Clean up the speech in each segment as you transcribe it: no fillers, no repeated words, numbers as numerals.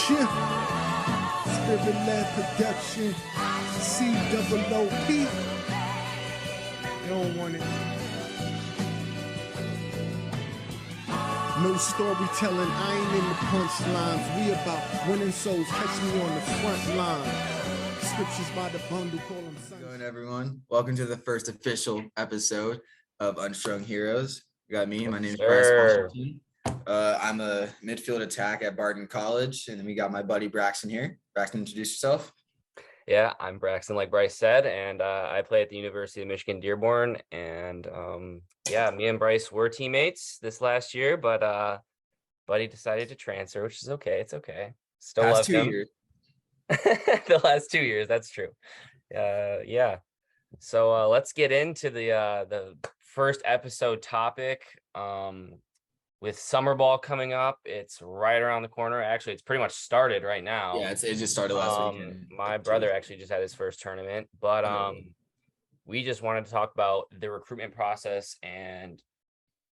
Spirit-led production, COOP. You don't want it. No storytelling, I ain't in the punchlines. We about winning souls, catch me on the front line. Scriptures by the bundle, call them sons. How's it going, everyone? Welcome to the first official episode of Unstrung Heroes. You got me, my name is Bryce Washington. I'm a midfield attack at Barton College, and then we got my buddy Braxton here. Braxton, introduce yourself. Yeah, I'm Braxton, like Bryce said, and I play at the University of Michigan Dearborn. And yeah, me and Bryce were teammates this last year, but Buddy decided to transfer, which is okay. It's okay. Still love him. 2 years. The last 2 years, that's true. Yeah. So let's get into the first episode topic. With summer ball coming up, it's right around the corner. Actually, it's pretty much started right now. Yeah, it just started last weekend. My brother actually just had his first tournament, but we just wanted to talk about the recruitment process and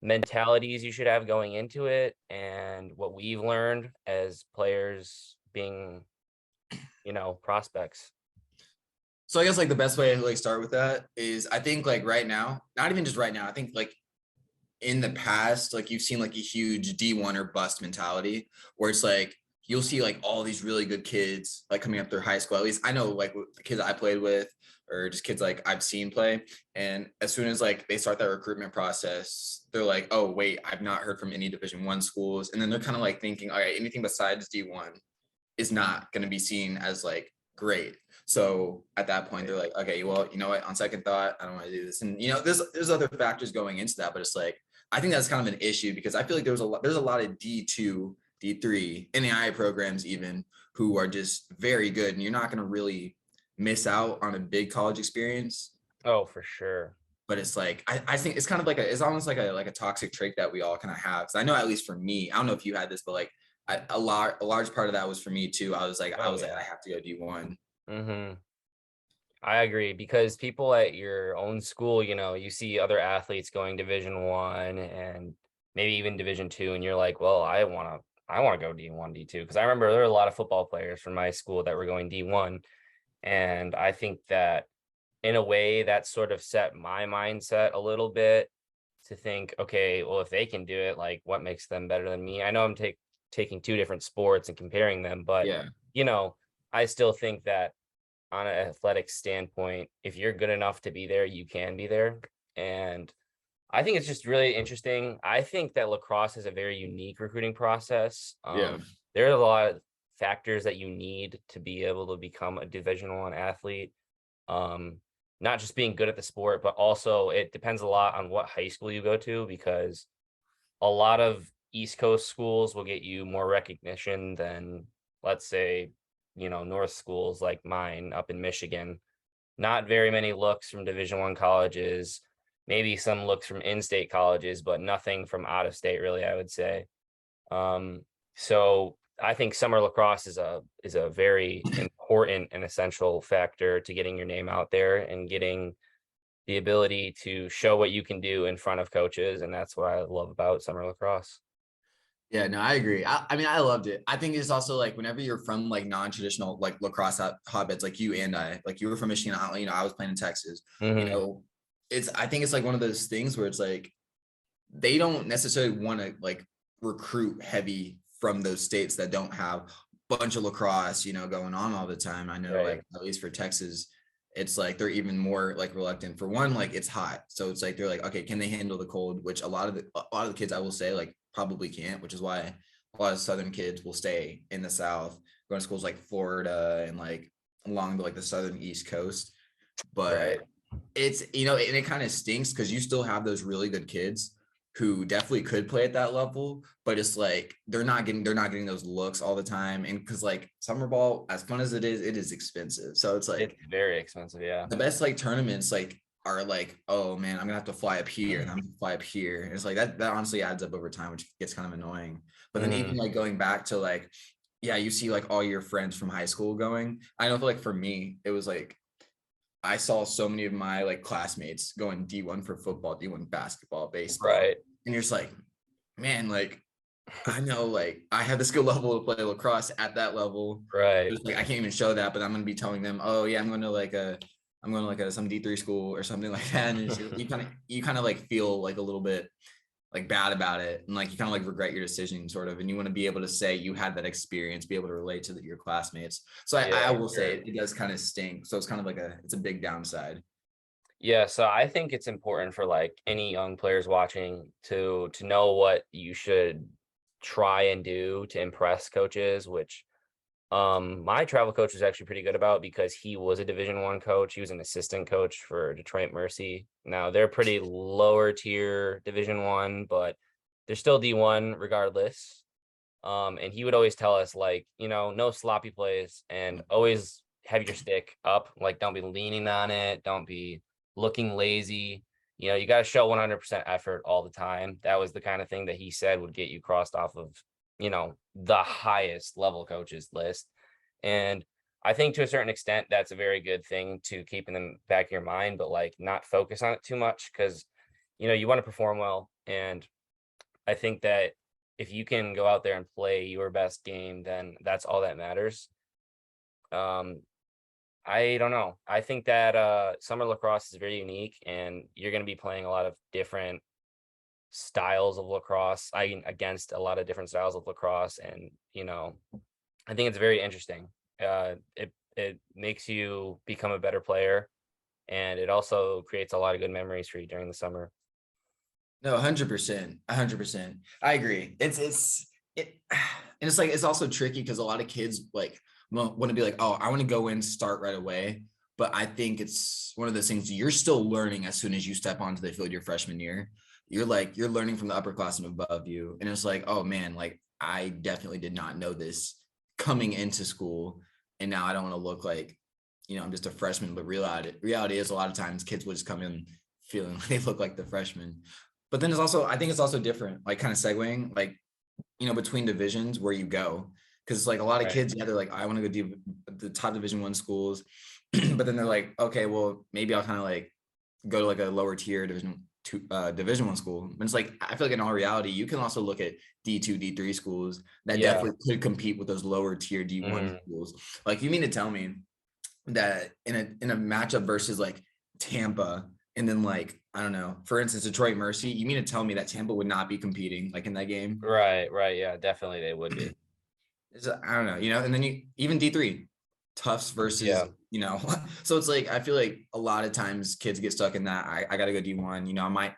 mentalities you should have going into it, and what we've learned as players being, prospects. So I guess like the best way to start with that is, I think right now, not even just right now, I think in the past, you've seen a huge D1 or bust mentality where it's you'll see all these really good kids coming up through high school. At least I know the kids I played with, or just kids I've seen play. And as soon as they start that recruitment process, they're like, oh wait, I've not heard from any Division I schools. And then they're kind of thinking, all right, anything besides D1 is not going to be seen as great. So at that point, they're like, okay, well, you know what? On second thought, I don't want to do this. And there's other factors going into that, but it's I think that's kind of an issue because I feel there's a lot of D2, D3, NAIA programs even who are just very good, and you're not going to really miss out on a big college experience. Oh, for sure. But it's I think it's kind of it's almost like a toxic trait that we all kind of have. Because I know, at least for me, I don't know if you had this, but a large part of that was for me too. I was I have to go D1. Mm-hmm. I agree, because people at your own school, you see other athletes going Division I and maybe even Division II, and you're like, well, I want to go D1, D2, because I remember there were a lot of football players from my school that were going D1, and I think that in a way that sort of set my mindset a little bit to think, okay, well, if they can do it, what makes them better than me? I know I'm taking two different sports and comparing them, but yeah, I still think that on an athletic standpoint, if you're good enough to be there, you can be there. And I think it's just really interesting. I think that lacrosse is a very unique recruiting process. There are a lot of factors that you need to be able to become a Division I athlete. Not just being good at the sport, but also it depends a lot on what high school you go to, because a lot of East Coast schools will get you more recognition than, let's say, North schools like mine up in Michigan. Not very many looks from Division I colleges, maybe some looks from in-state colleges, but nothing from out of state, really, I would say. So I think summer lacrosse is a very important and essential factor to getting your name out there and getting the ability to show what you can do in front of coaches. And that's what I love about summer lacrosse. Yeah, no, I agree. I mean, I loved it. I think it's also whenever you're from non-traditional lacrosse hotbeds, you and I, you were from Michigan, I was playing in Texas. Mm-hmm. I think it's one of those things where it's they don't necessarily want to recruit heavy from those states that don't have a bunch of lacrosse, going on all the time. I know, right. At least for Texas, it's they're even more reluctant. For one, it's hot, so it's they're okay, can they handle the cold? Which a lot of the kids, I will say, probably can't, which is why a lot of Southern kids will stay in the South, going to schools like Florida and along the Southern East Coast. But right. It's, and it kind of stinks because you still have those really good kids who definitely could play at that level, but it's they're not getting those looks all the time. And because summer ball, as fun as it is expensive. So it's it's very expensive. Yeah. The best tournaments are oh man, I'm gonna have to fly up here and I'm gonna fly up here. And it's that honestly adds up over time, which gets kind of annoying. But then even going back to yeah, you see all your friends from high school going. I know for me, it was I saw so many of my classmates going D1 for football, D1 basketball, baseball. Right. And you're just man, I know, like, I have the skill level to play lacrosse at that level. Right. It's like I can't even show that, but I'm gonna be telling them, oh yeah, I'm going to like some D3 school or something like that. And you kind of like feel like a little bit like bad about it, and like you kind of like regret your decision sort of, and you want to be able to say you had that experience, be able to relate to your classmates. So I Yeah, will say sure. it does kind of stink. So it's kind of like it's a big downside. Yeah, so I think it's important for like any young players watching to know what you should try and do to impress coaches, which my travel coach was actually pretty good about because he was a Division 1 coach. He was an assistant coach for Detroit Mercy. Now they're pretty lower tier Division 1, but they're still D1 regardless. And he would always tell us like, no sloppy plays and always have your stick up. Like, don't be leaning on it. Don't be looking lazy. You got to show 100% effort all the time. That was the kind of thing that he said would get you crossed off of, the highest level coaches list. And I think to a certain extent, that's a very good thing to keep in the back of your mind, but like not focus on it too much because, you want to perform well. And I think that if you can go out there and play your best game, then that's all that matters. Um, I don't know. I think that summer lacrosse is very unique, and you're going to be playing a lot of different styles of lacrosse. Against a lot of different styles of lacrosse, and I think it's very interesting. It makes you become a better player, and it also creates a lot of good memories for you during the summer. No, 100%, 100%. I agree. And it's like it's also tricky because a lot of kids like want to be like, oh, I want to go in, start right away. But I think it's one of those things you're still learning as soon as you step onto the field your freshman year. You're learning from the upperclassmen above you, and it's like, oh man, like I definitely did not know this coming into school, and now I don't want to look like, I'm just a freshman. But reality is a lot of times kids will just come in feeling like they look like the freshman. But then I think it's also different, like kind of segueing, like, between divisions where you go. Cause it's like a lot of Right. kids, yeah, they're like, I want to go do the top Division 1 schools. But then they're like, okay, well, maybe I'll kind of like go to like a lower tier Division 1 school. But it's like, I feel like in all reality, you can also look at D2, D3 schools that Yeah. definitely could compete with those lower tier D1 Mhm. schools. Like you mean to tell me that in a matchup versus like Tampa, and then like I don't know, for instance, Detroit Mercy, you mean to tell me that Tampa would not be competing like in that game? Right. Right. Yeah. Definitely, they would be. I don't know, and then you even D3, Tufts versus, Yeah. so it's like I feel like a lot of times kids get stuck in that I got to go D1.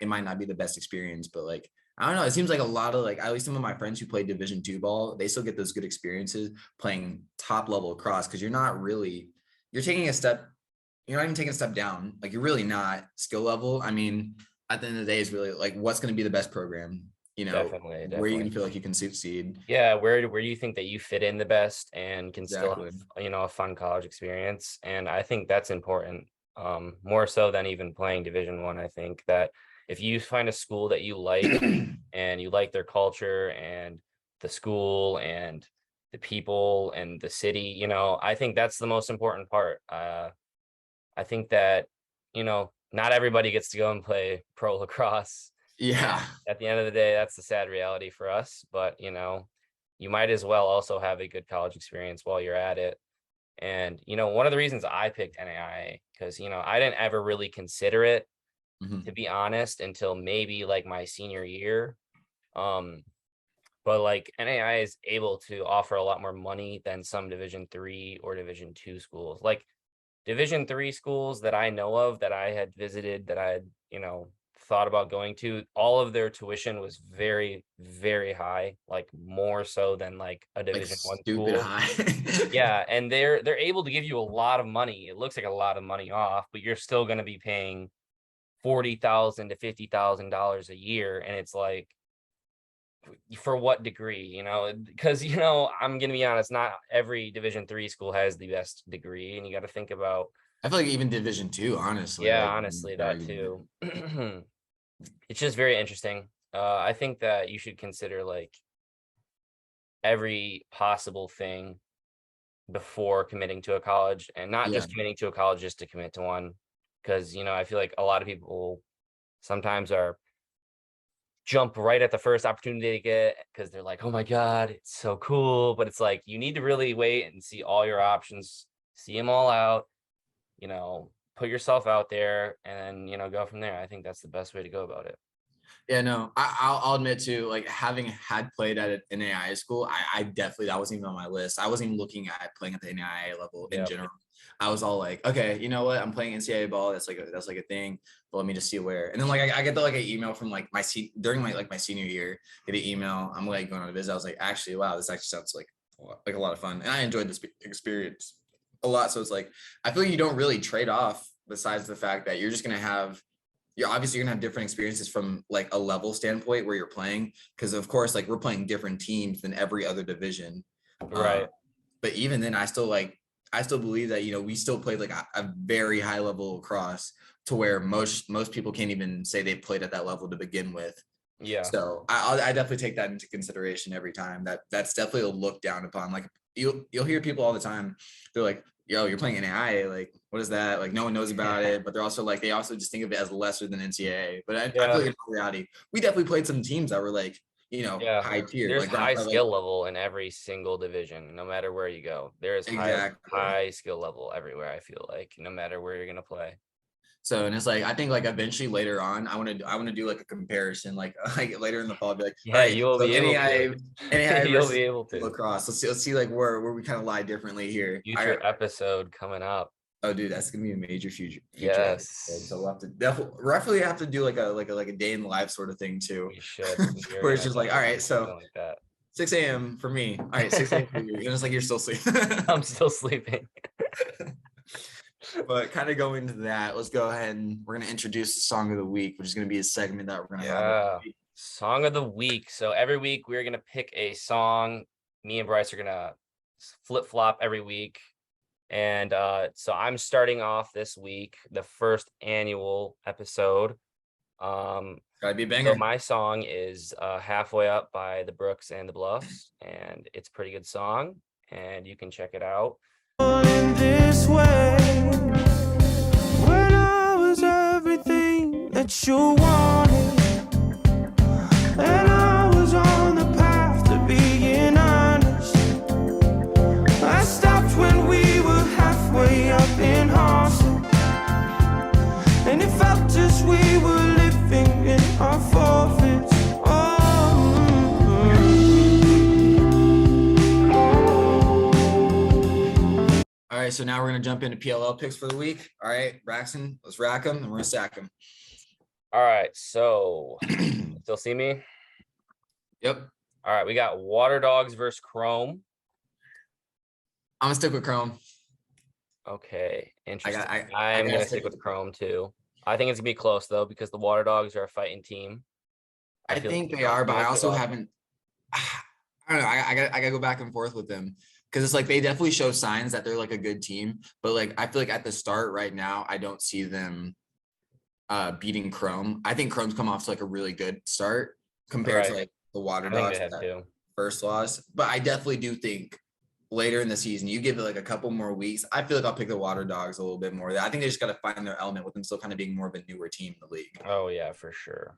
It might not be the best experience, but like I don't know. It seems like a lot of like at least some of my friends who play Division 2 ball, they still get those good experiences playing top level across because you're taking a step. You're not even taking a step down. Like you're really not skill level. I mean, at the end of the day, is really like what's going to be the best program. Definitely. Where you Definitely. can feel like you can succeed. Yeah, where do you think that you fit in the best and can still Exactly. have, a fun college experience? And I think that's important, more so than even playing Division 1. I think that if you find a school that you like and you like their culture and the school and the people and the city, I think that's the most important part. I think that, not everybody gets to go and play pro lacrosse. And Yeah. at the end of the day, that's the sad reality for us. But, you might as well also have a good college experience while you're at it. And, one of the reasons I picked NAIA, because, I didn't ever really consider it, to Mhm. be honest, until maybe like my senior year. Um, but like NAIA is able to offer a lot more money than some Division 3 or Division 2 schools. Like Division 3 schools that I know of that I had visited, that I had, thought about going to, all of their tuition was very, very high, like more so than like a Like Division 1 stupid school. high. Yeah, and they're able to give you a lot of money. It looks like a lot of money off, but you're still going to be paying $40,000 to $50,000 a year, and it's like, for what degree, because I'm gonna be honest, not every Division 3 school has the best degree, and you got to think about. I feel like even Division 2, honestly, Yeah, like honestly, the that argument. too. It's just very interesting. I think that you should consider like every possible thing before committing to a college, and not Yeah. just committing to a college just to commit to one. Because, I feel like a lot of people sometimes are jump right at the first opportunity they get because they're like, oh my God, it's so cool. But it's like, you need to really wait and see all your options, see them all out, put yourself out there and, go from there. I think that's the best way to go about it. Yeah, no, I'll admit too, like having had played at an NAIA school, I definitely, that wasn't even on my list. I wasn't even looking at playing at the NAIA level in general. I was all like, okay, you know what? I'm playing NCAA ball. That's like a thing. But let me just see where. And then like I get an email from like during my senior year, get an email. I'm like going on a visit. I was like, actually, wow, this actually sounds like a lot of fun. And I enjoyed this experience a lot. So it's like, I feel like you don't really trade off besides the fact that you're just going to have, you're obviously gonna have different experiences from like a level standpoint where you're playing. Cause of course, like we're playing different teams than every other division. Right. But even then I still believe that, we still played like a very high level lacrosse to where most people can't even say they played at that level to begin with. Yeah. So I definitely take that into consideration every time. That's definitely a look down upon. Like you'll hear people all the time. They're like, yo, you're playing NAIA, like what is that? Like no one knows about it, but they're also like, they also just think of it as lesser than NCAA. But I feel like in reality, we definitely played some teams that were like, high tier. There's like high skill level in every single division, no matter where you go. There's high skill level everywhere. I feel like no matter where you're gonna play. So, and it's like, I think like eventually later on, I want to do like a comparison, like later in the fall, I'll be like, yeah, all right, you'll be able to. You'll be able to lacrosse. Let's see like where we kind of lie differently here. Future episode coming up. Oh, dude, that's gonna be a major future. Yes. So we'll have to definitely have to do like a day in the life sort of thing too. We should. Where it's just like, all right, so like that. 6 a.m. for me. All right, 6 a.m. for you. And it's like you're still sleeping. I'm still sleeping. But kind of going into that, let's go ahead and we're going to introduce the song of the week, which is going to be a segment that we're going to have. Song of the week. So every week we're going to pick a song. Me and Bryce are going to flip-flop every week. And so I'm starting off this week, the first annual episode. Gotta be a banger. So my song is Halfway Up by the Brooks and the Bluffs. And it's a pretty good song. And you can check it out. In this way, when I was everything that you wanted, and I was on the path to being honest, I stopped when we were halfway up in Austin, and it felt as we were living in our forfeits. All right, so now we're going to jump into PLL picks for the week. All right, Braxton, let's rack them and we're going to stack them. All right, so still see me? Yep. All right, we got Water Dogs versus Chrome. I'm going to stick with Chrome. Okay, interesting. I'm going to stick with Chrome too. I think it's going to be close though because the Water Dogs are a fighting team. I think they are, but I also haven't. I don't know. I got to go back and forth with them. Because it's like they definitely show signs that they're like a good team, but like I feel like at the start right now, I don't see them beating Chrome. I think Chrome's come off to like a really good start compared to like the Water Dogs first loss. But I definitely do think later in the season, you give it like a couple more weeks. I feel like I'll pick the Water Dogs a little bit more. I think they just got to find their element with them still kind of being more of a newer team in the league. Oh yeah, for sure.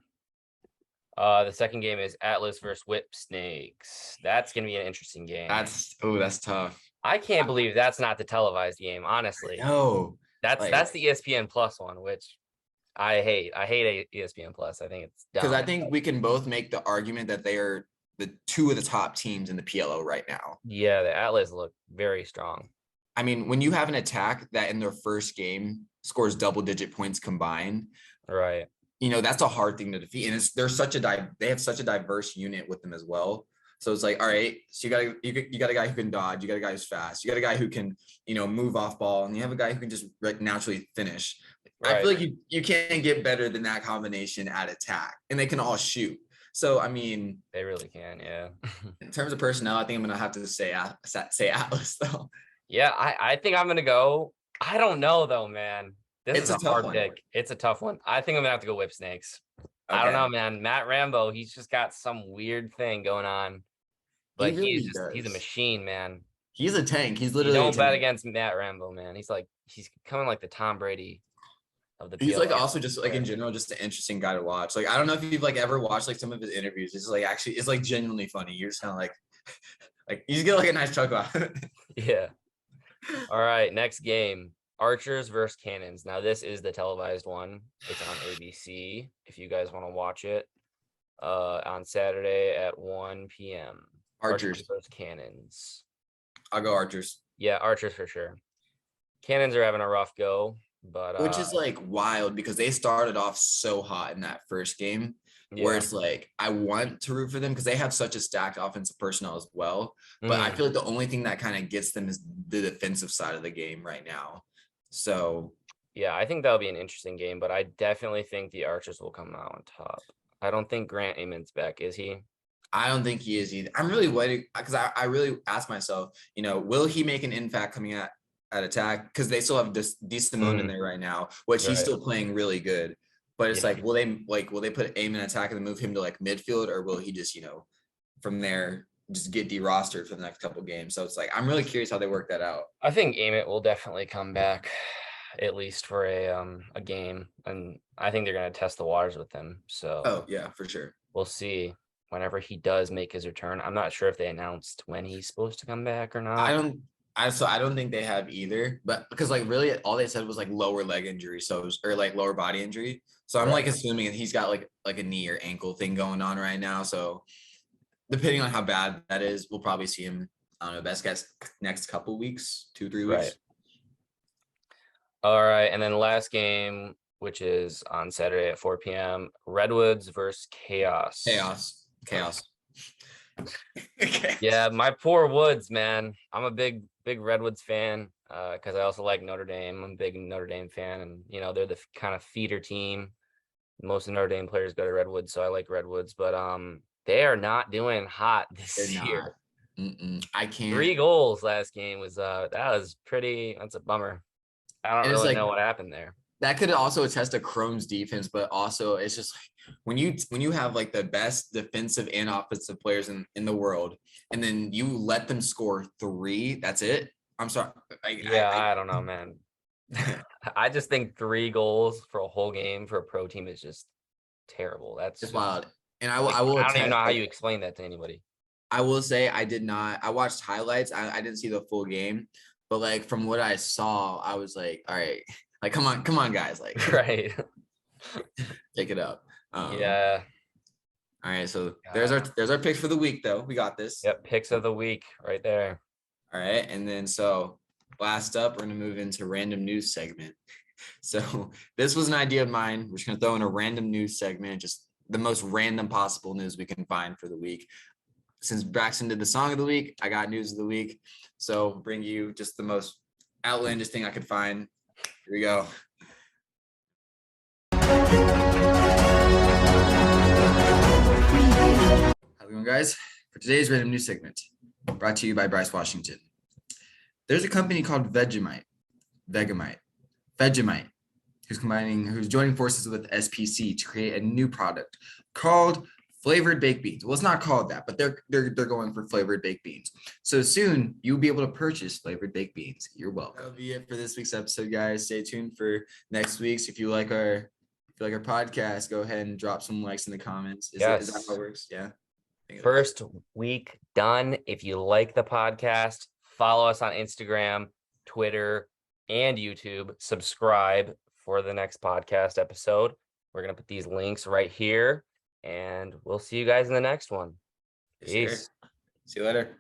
The second game is Atlas versus Whip Snakes. That's gonna be an interesting game. That's tough. I can't believe that's not the televised game, honestly. No. That's the ESPN Plus one, which I hate. I hate ESPN Plus. I think it's dumb. Because I think we can both make the argument that they are the two of the top teams in the PLO right now. Yeah, the Atlas look very strong. I mean, when you have an attack that in their first game scores double-digit points combined, right? That's a hard thing to defeat, and they have such a diverse unit with them as well. So it's like, all right, so you got a guy who can dodge, you got a guy who's fast, you got a guy who can move off ball, and you have a guy who can just naturally finish. Right. I feel like you can't get better than that combination at attack, and they can all shoot. So I mean, they really can, yeah. In terms of personnel, I think I'm gonna have to say Atlas though. Yeah, I think I'm gonna go. I don't know though, man. This is a hard pick. It's a tough one. I think I'm gonna have to go Whip Snakes. Okay. I don't know, man. Matt Rambo, he's just got some weird thing going on, but he's a machine, man. He's a tank. He's literally. You don't bet against Matt Rambo, man. He's coming like the Tom Brady of the He's PL like Picks also just like in general, just an interesting guy to watch. Like I don't know if you've like ever watched like some of his interviews. It's like actually it's like genuinely funny. You're just kind of like you just get like a nice chuckle out of it. Yeah. All right, next game. Archers versus Cannons. Now this is the televised one. It's on ABC if you guys want to watch it. On Saturday at 1 p.m. Archers. Versus Cannons. I'll go Archers. Yeah, Archers for sure. Cannons are having a rough go, but which is like wild because they started off so hot in that first game. Where it's like I want to root for them because they have such a stacked offensive personnel as well. But I feel like the only thing that kind of gets them is the defensive side of the game right now. So yeah, I think that'll be an interesting game, but I definitely think the Archers will come out on top. I don't think Grant Amon's back, is he? I don't think he is either. I'm really waiting because I really asked myself, you know, will he make an impact coming at attack? Because they still have this Simone in there right now, which he's still playing really good. But it's like, will they put Amon in attack and then move him to like midfield, or will he just, you know, from there just get de-rostered for the next couple games? So it's like I'm really curious how they work that out. I think Amon will definitely come back, at least for a game, and I think they're gonna test the waters with him. So oh yeah, for sure. We'll see whenever he does make his return. I'm not sure if they announced when he's supposed to come back or not. I don't think they have either, but because like really all they said was like lower leg injury, or like lower body injury. So I'm like assuming he's got like a knee or ankle thing going on right now. So depending on how bad that is, we'll probably see him. I don't know, best guess next couple weeks, 2-3 weeks. Right. All right, and then last game, which is on Saturday at 4 p.m. Redwoods versus Chaos. Chaos. Yeah, my poor Woods, man. I'm a big Redwoods fan because I also like Notre Dame. I'm a big Notre Dame fan, and you know they're the kind of feeder team. Most of the Notre Dame players go to Redwoods, so I like Redwoods. But they are not doing hot this year. I can't. 3 goals last game was that's a bummer. I don't really know what happened there. That could also attest to Chrome's defense, but also it's just like when you have like the best defensive and offensive players in the world, and then you let them score 3, that's it. I'm sorry. I don't know, man. I just think 3 goals for a whole game for a pro team is just terrible. That's just wild. And I don't even know how you explain that to anybody. I will say I did not. I watched highlights. I didn't see the full game, but like from what I saw, I was like, all right, like come on, guys, like right, take it up. Yeah. All right, so there's our picks for the week, though. We got this. Yep, picks of the week right there. All right, and then so last up, we're gonna move into random news segment. So this was an idea of mine. We're just gonna throw in a random news segment, just the most random possible news we can find for the week. Since Braxton did the song of the week, I got news of the week. So bring you just the most outlandish thing I could find. Here we go. How's it going, guys? For today's random news segment, brought to you by Bryce Washington. There's a company called Vegemite, who's joining forces with SPC to create a new product called flavored baked beans. Well, it's not called that, but they're going for flavored baked beans. So soon you'll be able to purchase flavored baked beans. You're welcome. That'll be it for this week's episode, guys. Stay tuned for next week's. If you like our podcast, go ahead and drop some likes in the comments. Is that how it works? Yeah. First week done. If you like the podcast, follow us on Instagram, Twitter, and YouTube. Subscribe for the next podcast episode. We're going to put these links right here, and we'll see you guys in the next one. Peace. See you later.